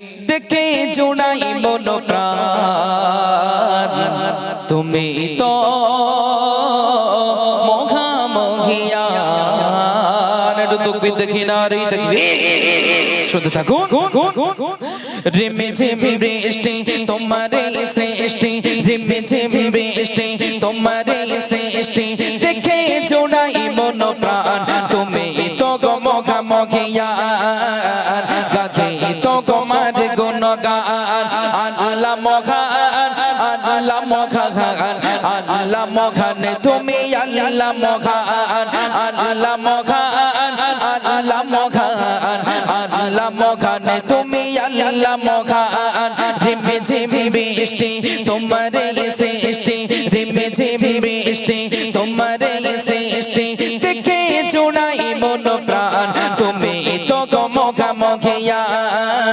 দেখে জোড়াই মন প্রাণ তুমি তো মহামহিয়ান। একটু তকবীর দেখি না রে তকবীর শুনতে থাকুন। রিমে ঝিমে বৃষ্টি তোমারে সৃষ্টি, রিমে ঝিমে বৃষ্টি তোমারে সৃষ্টি, দেখে জোড়াই মন প্রাণ তুমি তো গো মহামহিয়ান। গাকে তো তোমার গুণগান আল্লাহ মহান, আল্লাহ মহান, আল্লাহ মহান তুমি আল্লাহ মহান, আল্লাহ মহান, আল্লাহ মহান, আল্লাহ মহান তুমি আল্লাহ মহান। রিমে ঝিমে বৃষ্টি তোমারে সৃষ্টি, রিমে ঝিমে বৃষ্টি তোমারে সৃষ্টি, দেখে জোড়াই মন প্রাণ তুমি তো গো মহামহিয়ান।